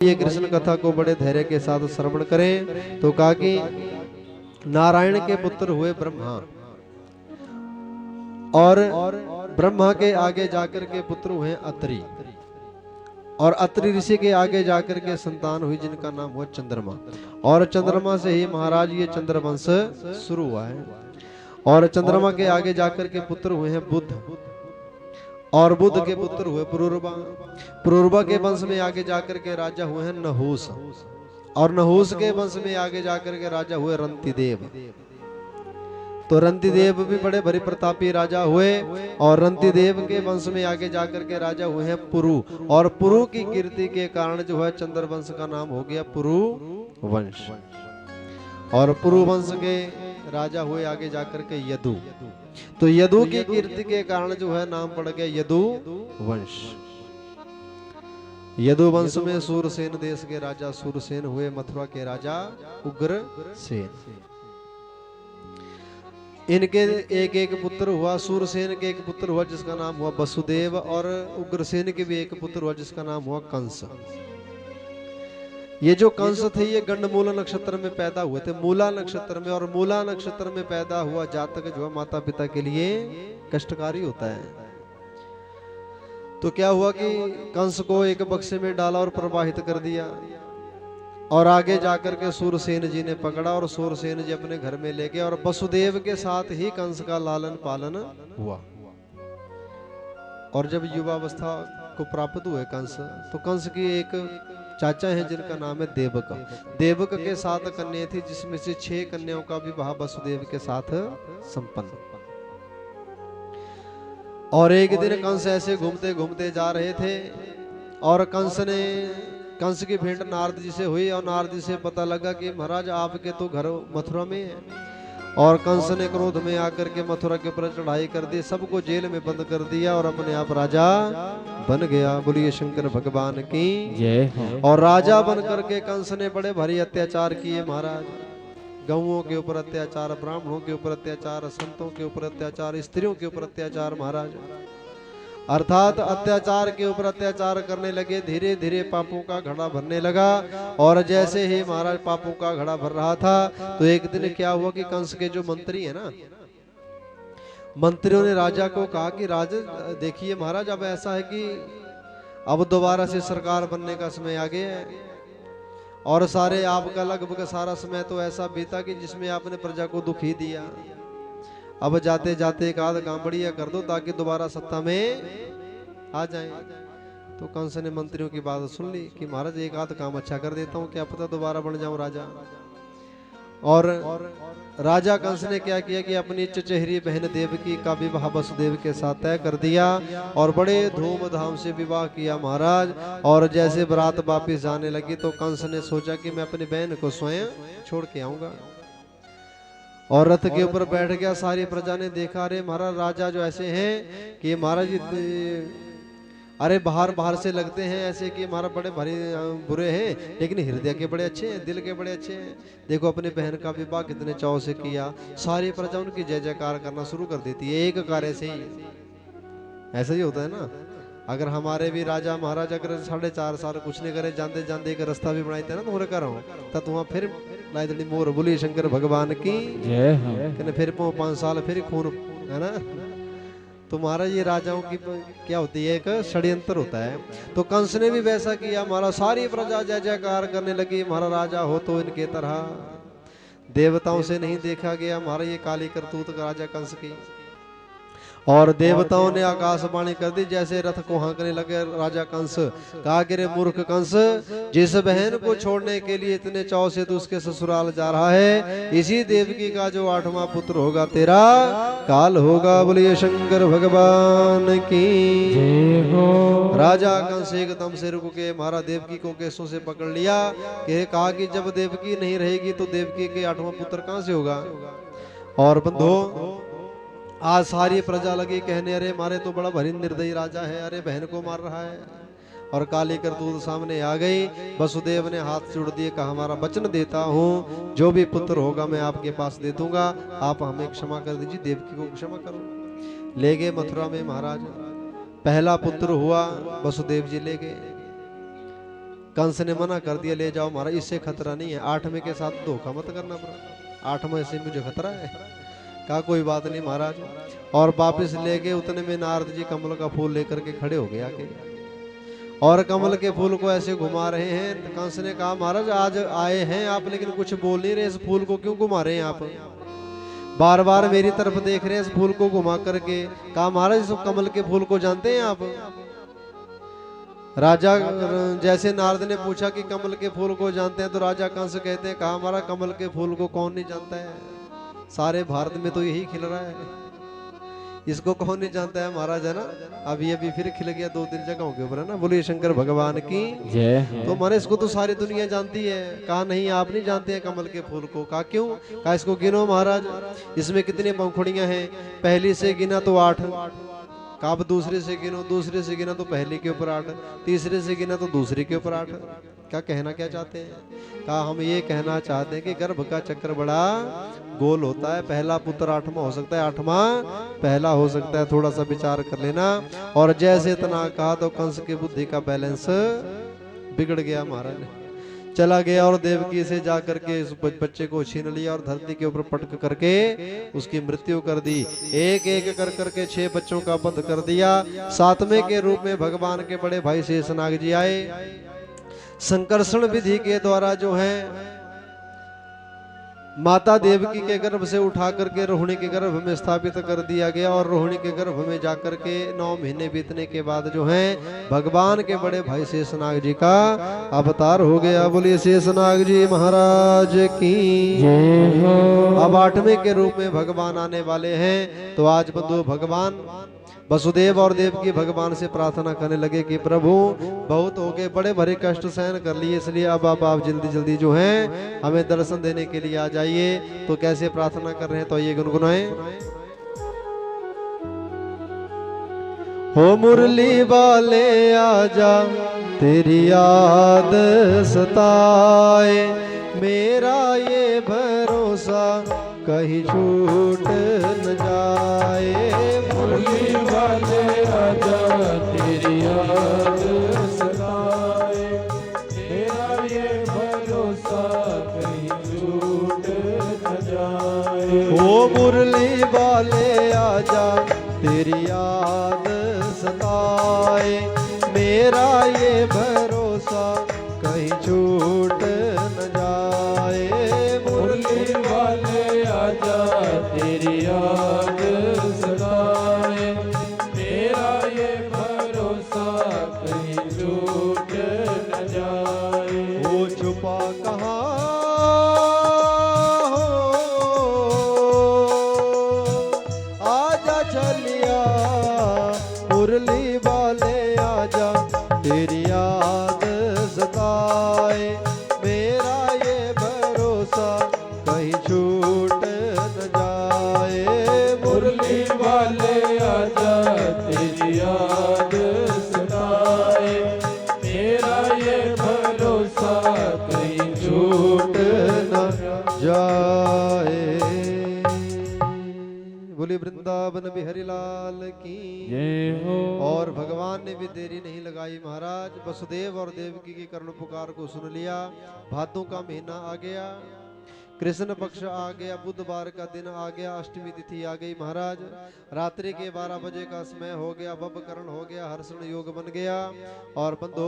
ये कृष्ण कथा को बड़े धैर्य के साथ श्रवण करें। तो कहा कि नारायण के पुत्र हुए ब्रह्मा, और ब्रह्मा के आगे जाकर के पुत्र हुए अत्रि, और अत्रि ऋषि के आगे जाकर के संतान हुई जिनका नाम हुआ चंद्रमा, और चंद्रमा से ही महाराज ये चंद्रवंश शुरू हुआ है। और चंद्रमा के आगे जाकर के पुत्र हुए हैं बुध, और बुध के पुत्र हुए पुरूरवा, पुरूरवा के वंश में आगे जाकर के राजा हुए हैं नहुस, और नहुस के वंश में आगे जाकर के राजा हुए रंतिदेव। तो रंतिदेव भी बड़े भरी प्रतापी राजा हुए, और रंतिदेव के वंश में आगे जाकर के राजा हुए हैं पुरु, और पुरु की कीर्ति के कारण जो है चंद्रवंश का नाम हो गया पुरु वंश। और पुरु वंश के राजा हुए आगे जाकर के यदु, तो यदु की कीर्ति के कारण जो है नाम पड़ गया यदु वंश। यदु वंश में सूरसेन देश के राजा सूरसेन हुए, मथुरा के राजा उग्रसेन। इनके एक एक पुत्र हुआ, सूरसेन के एक पुत्र हुआ जिसका नाम हुआ वसुदेव, और उग्रसेन के भी एक पुत्र हुआ जिसका नाम हुआ कंस। ये जो कंस थे ये गंडमूला नक्षत्र में पैदा हुए थे, मूला नक्षत्र में, और मूला नक्षत्र में पैदा हुआ जातक जो है माता पिता के लिए कष्टकारी होता है। तो क्या हुआ कि कंस को एक बक्से में डाला और प्रवाहित कर दिया, और आगे जाकर के सूरसेन जी ने पकड़ा, और सूरसेन जी अपने घर में ले गए, और वसुदेव के साथ ही कंस का लालन पालन हुआ। और जब युवावस्था को प्राप्त हुए कंस, तो कंस की एक चाचा हैं जिनका नाम है देवक। देवक के 7 कन्या थी, जिसमें से 6 कन्याओं का विवाह वसुदेव के साथ संपन्न। और एक दिन कंस ऐसे घूमते घूमते जा रहे थे, और कंस की भेंट नारद जी से हुई, और नारद जी से पता लगा कि महाराज आपके तो घर मथुरा में है। और कंस ने क्रोध में आकर के मथुरा के ऊपर चढ़ाई कर दी, सबको जेल में बंद कर दिया, और अपने आप राजा बन गया। बोलिए शंकर भगवान की जय। और राजा बन करके कंस ने बड़े भारी अत्याचार किए महाराज, गौओं के ऊपर अत्याचार, ब्राह्मणों के ऊपर अत्याचार, संतों के ऊपर अत्याचार, स्त्रियों के ऊपर अत्याचार महाराज, अर्थात अत्याचार के ऊपर अत्याचार करने लगे। धीरे धीरे पापों का घड़ा भरने लगा, और जैसे ही महाराज पापों का घड़ा भर रहा था, तो एक दिन क्या हुआ कि कंस के जो मंत्री है ना, मंत्रियों ने राजा को कहा कि राजा देखिए महाराज, अब ऐसा है कि अब दोबारा से सरकार बनने का समय आ गया है, और सारे आपका लगभग सारा समय तो ऐसा बीता कि जिसमें आपने प्रजा को दुख ही दिया। अब जाते जाते एक आध काम बढ़िया कर दो ताकि दोबारा सत्ता में आ जाए। तो कंस ने मंत्रियों की बात सुन ली कि महाराज एक आध काम अच्छा कर देता हूँ, क्या पता दोबारा बन जाऊं राजा। और राजा कंस ने क्या किया कि अपनी चचेरी बहन देवकी का विवाह वसुदेव के साथ तय कर दिया, और बड़े धूमधाम से विवाह किया महाराज। और जैसे बारात वापिस जाने लगी, तो कंस ने सोचा कि मैं अपनी बहन को स्वयं छोड़ के आऊंगा, और रथ के ऊपर बैठ गया। सारी प्रजा ने देखा, अरे महाराज राजा जो ऐसे हैं कि महाराज अरे बाहर से लगते हैं ऐसे कि हमारा बड़े भारी बुरे हैं, लेकिन हृदय के बड़े अच्छे हैं, दिल के बड़े अच्छे हैं। देखो अपने बहन का विवाह कितने चाव से किया। सारी प्रजा उनकी जय जयकार करना शुरू कर देती है एक कार्य से ही। ऐसा ही होता है ना, अगर हमारे भी राजा महाराजा अगर 4.5 साल कुछ नहीं करे, जानते जानते एक रास्ता भी बनाते ना, तो हो कर रहा हूँ तब वहाँ फिर लाइदड़ी मोर बोली शंकर भगवान की जय। फिर 5 साल फिर खून है ना। तो महाराज ये राजाओं की क्या होती है, एक षड्यंत्र होता है। तो कंस ने भी वैसा किया महाराज, सारी प्रजा जय जयकार करने लगी, महाराज राजा हो तो इनके तरह, देवताओं से नहीं देखा गया महाराज ये काली करतूत राजा कंस की। और देवताओं ने आकाशवाणी कर दी, जैसे रथ को हाँकने लगे राजा कंस, कहा कि रे मूर्ख कंस, जिस बहन को छोड़ने के लिए इतने चाव से तू उसके ससुराल जा रहा है, इसी देवकी का जो 8वां पुत्र होगा तेरा काल होगा। बोलिए शंकर भगवान की जय हो। राजा कंस एकदम से रुक के महाराज देवकी को केसों से पकड़ लिया, कि कहा कि जब देवकी नहीं रहेगी तो देवकी के 8वां पुत्र कहां से होगा। और बंधु आज सारी प्रजा लगी कहने, अरे मारे तो बड़ा भारी निर्दयी राजा है, अरे बहन को मार रहा है। और काली करतूत सामने आ गई। वसुदेव ने हाथ जोड़ दिए, कहा हमारा वचन देता हूँ, जो भी पुत्र होगा मैं आपके पास दे दूंगा, आप हमें क्षमा कर दीजिए, देवकी को क्षमा करो। ले गए मथुरा में महाराज, पहला पुत्र हुआ वसुदेव जी ले गए। कंस ने मना कर दिया, ले जाओ महाराज, इससे खतरा नहीं है, 8वें के साथ धोखा मत करना, 8वें से मुझे खतरा है। कहा कोई बात नहीं महाराज, और वापस ले गए। उतने में नारद जी कमल का फूल लेकर के खड़े हो गए आके, और कमल के फूल को ऐसे घुमा रहे हैं। कंस ने कहा महाराज आज आए हैं आप, लेकिन कुछ बोल नहीं रहे, इस फूल को क्यों घुमा रहे हैं आप, बार बार मेरी तरफ देख रहे हैं इस फूल को घुमा करके। कहा महाराज इस कमल के फूल को जानते हैं आप? राजा जैसे नारद ने पूछा कि कमल के फूल को जानते हैं, तो राजा कंस कहते हैं, कहा हमारा कमल के फूल को कौन नहीं जानता है, सारे भारत में तो यही खिल रहा है, इसको कौन नहीं जानता है महाराज, है ना। अभी अभी फिर खिल गया 2-3 जगहों के ऊपर, है ना। बोलिए शंकर भगवान की जय। तो मारे इसको तो सारी दुनिया जानती है। कहा नहीं आप नहीं जानते हैं कमल के फूल को। कहा क्यों? कहा इसको गिनो महाराज, इसमें कितनी पंखुड़ियां हैं, पहली से गिना तो 8, कहा अब दूसरे से गिनो, दूसरे से गिना तो पहले के ऊपर 8, तीसरे से गिना तो दूसरे के ऊपर 8। क्या कहना क्या चाहते हैं? कहा हम ये कहना चाहते हैं कि गर्भ का चक्र बड़ा गोल होता है, पहला पुत्र 8वां हो सकता है, 8वां पहला हो सकता है, थोड़ा सा विचार कर लेना। और जैसे इतना कहा तो कंस की बुद्धि का बैलेंस बिगड़ गया महाराज, चला गया और देवकी से जा करके इस बच्चे को छीन लिया और धरती के ऊपर पटक करके उसकी मृत्यु कर दी। एक एक कर करके 6 बच्चों का वध कर दिया। 7वें के रूप में भगवान के बड़े भाई शेषनाग जी आए। संकर्षण विधि के द्वारा जो है माता देवकी के गर्भ से उठा करके रोहिणी के गर्भ में स्थापित कर दिया गया, और रोहिणी के गर्भ में जाकर के 9 महीने बीतने के बाद जो है भगवान के बड़े भाई शेषनाग जी का अवतार हो गया। बोलिए शेषनाग जी महाराज की। अब 8वें के रूप में भगवान आने वाले हैं। तो आज बंधु भगवान वसुदेव और देवकी भगवान से प्रार्थना करने लगे कि प्रभु बहुत हो गए, बड़े भरे कष्ट सहन कर लिए, इसलिए अब आप जल्दी जल्दी जो हैं हमें दर्शन देने के लिए आ जाइए। तो कैसे प्रार्थना कर रहे हैं, तो ये गुनगुनाएं। हो मुरली वाले आजा, तेरी याद सताए, मेरा ये भरोसा कहीं छूट न जाए। मुरली वाले आजा, तेरी याद सताए, मेरा ये भरोसा कहीं छूट न जाए। ओ मुरली वाले आजा, तेरी याद सताए, मेरा ये भरोसा कहीं छूट न जाए। मुरली वाले आजा, तेरी याद सताए, मेरा ये भरोसा कहीं छूट न जाए। वो छुपा कहाँ हो, आजा चलिया, मुरली वाले आजा, तेरी याद सताए, मेरा ये भरोसा कहीं छूट न जाए। मुरली वाले आजा, तेरी याद सताए, मेरा ये भरोसा कहीं छूट न जाए। बोले वृंदावन बिहारी लाल की जय हो। और भगवान ने भी देरी नहीं लगाई महाराज, वसुदेव और देवकी की करुण पुकार को सुन लिया। भादों का महीना आ गया, कृष्ण पक्ष आ गया, बुधवार का दिन आ गया, अष्टमी तिथि आ गई महाराज। रात्रि के 12 बजे का समय हो गया, बबकरण हो गया, हर्षण योग बन गया। और बंधु,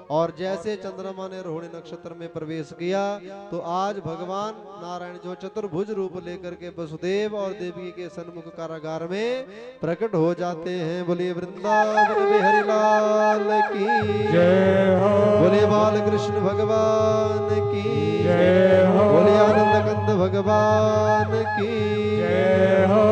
और जैसे चंद्रमा ने रोहिणी नक्षत्र में प्रवेश किया, तो आज भगवान नारायण जो चतुर्भुज रूप लेकर के वसुदेव और देवी के सन्मुख कारागार में प्रकट हो जाते हैं। बोलिए वृंदावन बिहारी लाल की जय हो। बोलिए बाल कृष्ण भगवान की जय हो। बोलिए आनंद कंद भगवान की जय हो।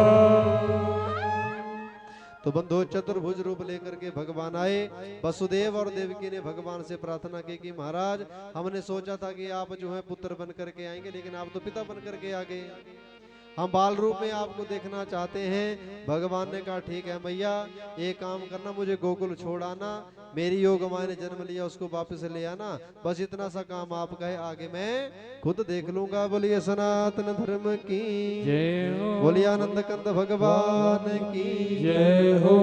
तो बंधु चतुर्भुज रूप लेकर के भगवान आए। वसुदेव और देवकी ने भगवान से प्रार्थना की कि महाराज हमने सोचा था कि आप जो है पुत्र बन करके आएंगे, लेकिन आप तो पिता बन करके आ गए, हम बाल रूप में आपको देखना चाहते हैं। भगवान ने कहा ठीक है मैया, एक काम करना, मुझे गोकुल छोड़ आना, मेरी योग माया ने जन्म लिया उसको वापस ले आना, बस इतना सा काम आपका है, आगे मैं खुद देख लूंगा। बोलिए सनातन धर्म की जय हो, बोलिए आनंद कंद भगवान की जय हो।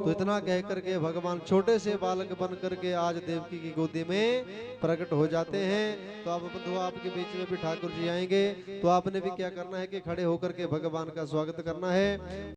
तो इतना कह करके भगवान छोटे से बालक बन करके आज देवकी की गोदी में प्रकट हो जाते हैं। तो अब बंधु आपके बीच में भी ठाकुर जी आएंगे, तो आपने भी क्या करना है कि खड़े होकर के भगवान का स्वागत करना है।